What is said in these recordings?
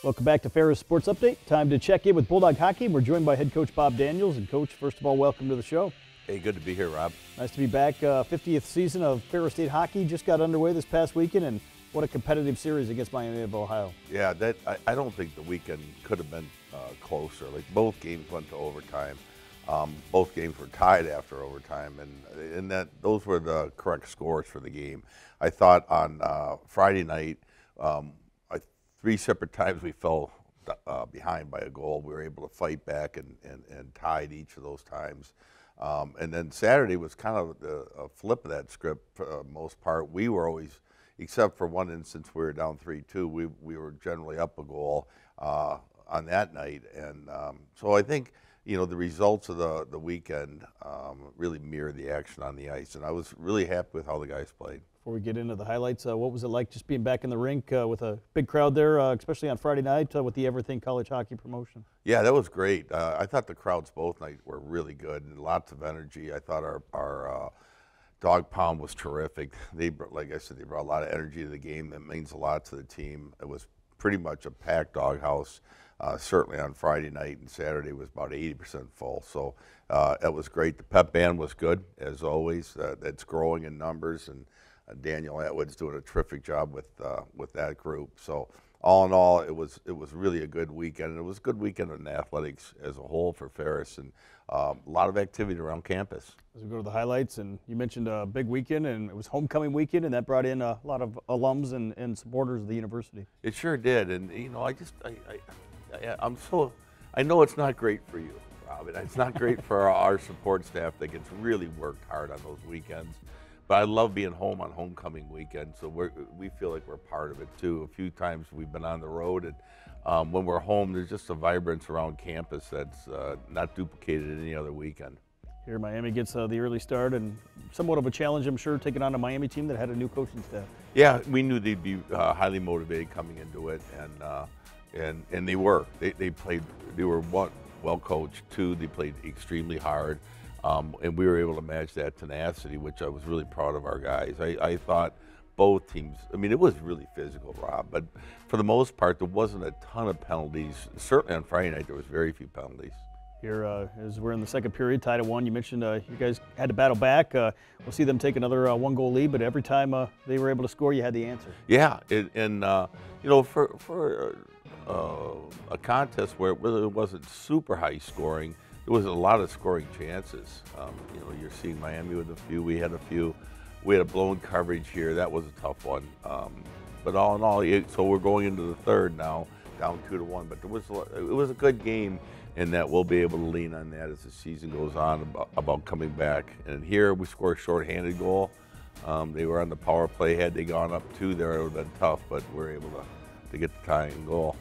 Welcome back to Ferris Sports Update. Time to check in with Bulldog Hockey. We're joined by head coach Bob Daniels. And Coach, first of all, welcome to the show. Hey, good to be here, Rob. Nice to be back. 50th season of Ferris State Hockey just got underway this past weekend, and what a competitive series against Miami of Ohio. Yeah, I don't think the weekend could have been closer. Like, both games went to overtime. Both games were tied after overtime, and those were the correct scores for the game. I thought on Friday night, 3 separate times we fell behind by a goal. We were able to fight back and tied each of those times. And then Saturday was kind of a flip of that script for the most part. We were always, except for one instance we were down 3-2, we were generally up a goal on that night. And so I think, you know, the results of the weekend really mirrored the action on the ice. And I was really happy with how the guys played. Before we get into the highlights, what was it like just being back in the rink with a big crowd there, especially on Friday night with the Everything College Hockey promotion? Yeah, that was great. I thought the crowds both nights were really good and lots of energy. I thought our dog pound was terrific. Like I said, they brought a lot of energy to the game. That means a lot to the team. It was pretty much a packed doghouse. Certainly on Friday night, and Saturday was about 80% full. So that was great. The pep band was good, as always. It's growing in numbers, and Daniel Atwood's doing a terrific job with that group. So all in all, it was really a good weekend, and it was a good weekend in athletics as a whole for Ferris, and a lot of activity around campus. As we go to the highlights, and you mentioned a big weekend, and it was homecoming weekend, and that brought in a lot of alums and supporters of the university. It sure did, and you know, I know it's not great for you, Rob, and it's not great for our support staff that gets really worked hard on those weekends. But I love being home on homecoming weekend, so we feel like we're part of it too. A few times we've been on the road, and when we're home, there's just a vibrance around campus that's not duplicated any other weekend. Here, Miami gets the early start, and somewhat of a challenge, I'm sure, taking on a Miami team that had a new coaching staff. Yeah, we knew they'd be highly motivated coming into it, and they were. They were well coached. 2, they played extremely hard. And we were able to match that tenacity, which I was really proud of our guys. I thought both teams, I mean, it was really physical, Rob, but for the most part, there wasn't a ton of penalties. Certainly on Friday night, there was very few penalties. Here, as we're in the second period, tied at 1, you mentioned you guys had to battle back. We'll see them take another 1-goal lead, but every time they were able to score, you had the answer. Yeah, and you know, for a contest where it really wasn't super high scoring, there was a lot of scoring chances. You know, you're seeing Miami with a few. We had a few. We had a blown coverage here. That was a tough one. But all in all, so we're going into the third now, down 2-1. But it was a good game, in that we'll be able to lean on that as the season goes on about coming back. And here we scored a shorthanded goal. They were on the power play. Had they gone up 2 there, it would have been tough. But we're able to get the tying goal.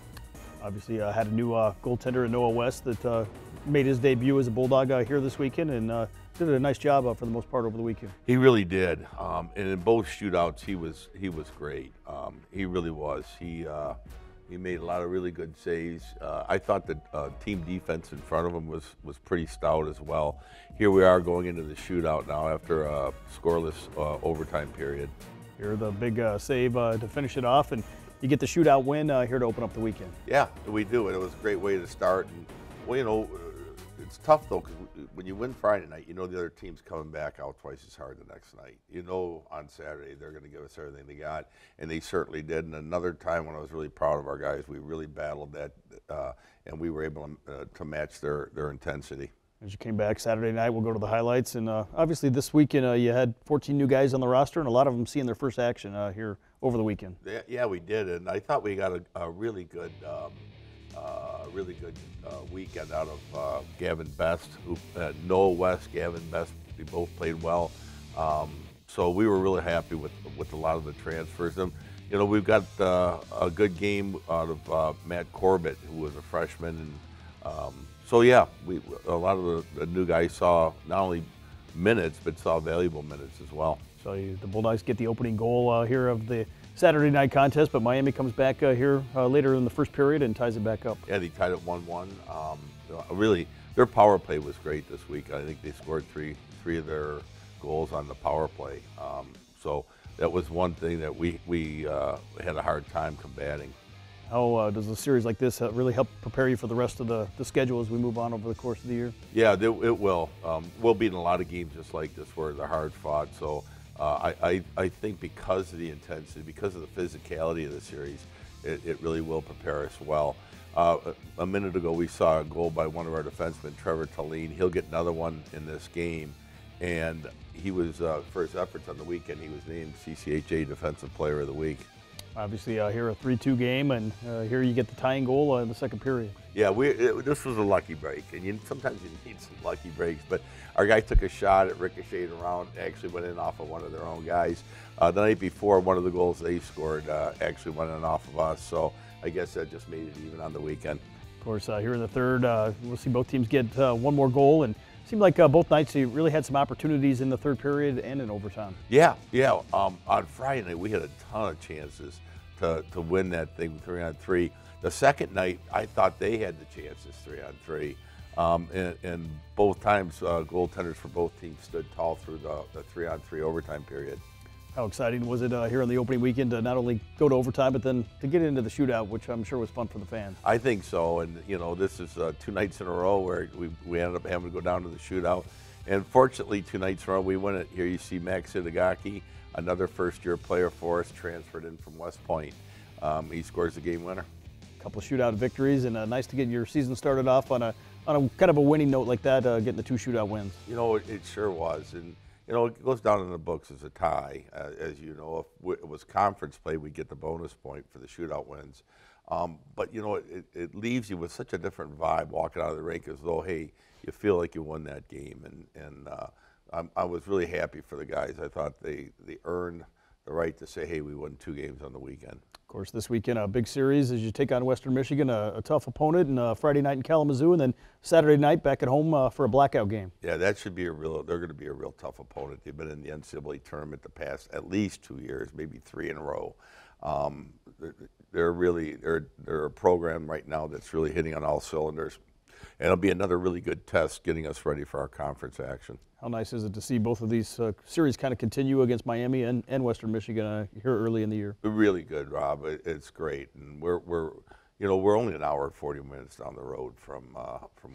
Obviously, had a new goaltender in Noah West that made his debut as a Bulldog here this weekend, and did a nice job for the most part over the weekend. He really did, and in both shootouts, he was great. He really was. He made a lot of really good saves. I thought the team defense in front of him was pretty stout as well. Here we are going into the shootout now after a scoreless overtime period. Here, the big save to finish it off, and you get the shootout win here to open up the weekend. Yeah, we do, and it was a great way to start. And, well, you know, it's tough though, because when you win Friday night, you know the other team's coming back out twice as hard the next night. You know on Saturday they're going to give us everything they got, and they certainly did. And another time when I was really proud of our guys, we really battled that, and we were able to match their intensity. As you came back Saturday night, we'll go to the highlights. And obviously this weekend you had 14 new guys on the roster, and a lot of them seeing their first action here over the weekend. Yeah, we did, and I thought we got a really good weekend out of Gavin Best, Noah West, Gavin Best. We both played well, so we were really happy with a lot of the transfers. And you know, we've got a good game out of Matt Corbett, who was a freshman, and so yeah, a lot of the new guys saw not only minutes but saw valuable minutes as well. So the Bulldogs get the opening goal here of the Saturday night contest, but Miami comes back here later in the first period and ties it back up. Yeah, they tied it 1-1. Really, their power play was great this week. I think they scored three of their goals on the power play. So that was one thing that we had a hard time combating. How does a series like this really help prepare you for the rest of the schedule as we move on over the course of the year? Yeah, it will. We'll be in a lot of games just like this where they're hard fought. So I think because of the intensity, because of the physicality of the series, it really will prepare us well. A minute ago, we saw a goal by one of our defensemen, Trevor Tallene. He'll get another one in this game. And he was, for his efforts on the weekend, he was named CCHA Defensive Player of the Week. Obviously, here a 3-2 game, and here you get the tying goal in the second period. Yeah, this was a lucky break, and sometimes you need some lucky breaks. But our guy took a shot, it ricocheted around, actually went in off of one of their own guys. The night before, one of the goals they scored actually went in off of us, so I guess that just made it even on the weekend. Of course, here in the third, we'll see both teams get one more goal, and it seemed like both nights you really had some opportunities in the third period and in overtime. Yeah. On Friday night, we had a ton of chances to win that thing 3-on-3. The second night, I thought they had the chances 3-on-3. And both times, goaltenders for both teams stood tall through the 3-on-3 overtime period. How exciting was it here on the opening weekend to not only go to overtime, but then to get into the shootout, which I'm sure was fun for the fans? I think so, and this is 2 nights in a row where we ended up having to go down to the shootout. And fortunately, 2 nights in a row, we win it. Here you see Max Itagaki, another first-year player for us, transferred in from West Point. He scores the game winner. A couple of shootout victories, and nice to get your season started off on a kind of a winning note like that, getting the 2 shootout wins. It sure was, and it goes down in the books as a tie. As you know, if it was conference play, we'd get the bonus point for the shootout wins. But it leaves you with such a different vibe walking out of the rink, as though, hey, you feel like you won that game, and I was really happy for the guys. I thought they earned the right to say, hey, we won 2 games on the weekend. Of course, this weekend a big series as you take on Western Michigan, a tough opponent, and Friday night in Kalamazoo, and then Saturday night back at home for a blackout game. Yeah, that should be they're going to be a real tough opponent. They've been in the NCAA tournament the past at least 2 years, maybe 3 in a row. They're a program right now that's really hitting on all cylinders. And it'll be another really good test getting us ready for our conference action. How nice is it to see both of these series kind of continue against Miami and Western Michigan here early in the year? Really good, Rob. It's great, and we're only an hour and 40 minutes down the road from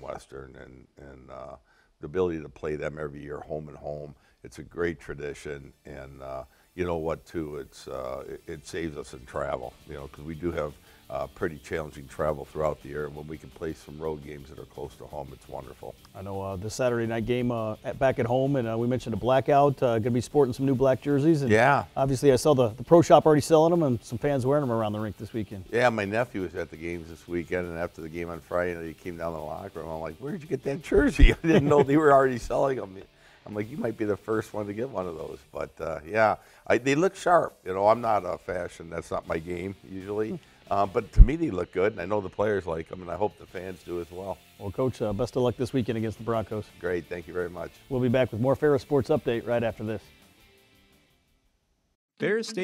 Western, and the ability to play them every year, home and home. It's a great tradition, and you know what? Too, it saves us in travel. Because we do have pretty challenging travel throughout the year, and when we can play some road games that are close to home, it's wonderful. I know this Saturday night game back at home, and we mentioned a blackout. Going to be sporting some new black jerseys. And yeah. Obviously, I saw the pro shop already selling them, and some fans wearing them around the rink this weekend. Yeah, my nephew was at the games this weekend, and after the game on Friday, he came down to the locker room. I'm like, where did you get that jersey? I didn't know they were already selling them. I'm like, you might be the first one to get one of those. But, yeah, they look sharp. I'm not a fashion. That's not my game usually. But to me, they look good, and I know the players like them, and I hope the fans do as well. Well, Coach, best of luck this weekend against the Broncos. Great. Thank you very much. We'll be back with more Ferris Sports Update right after this. Ferris State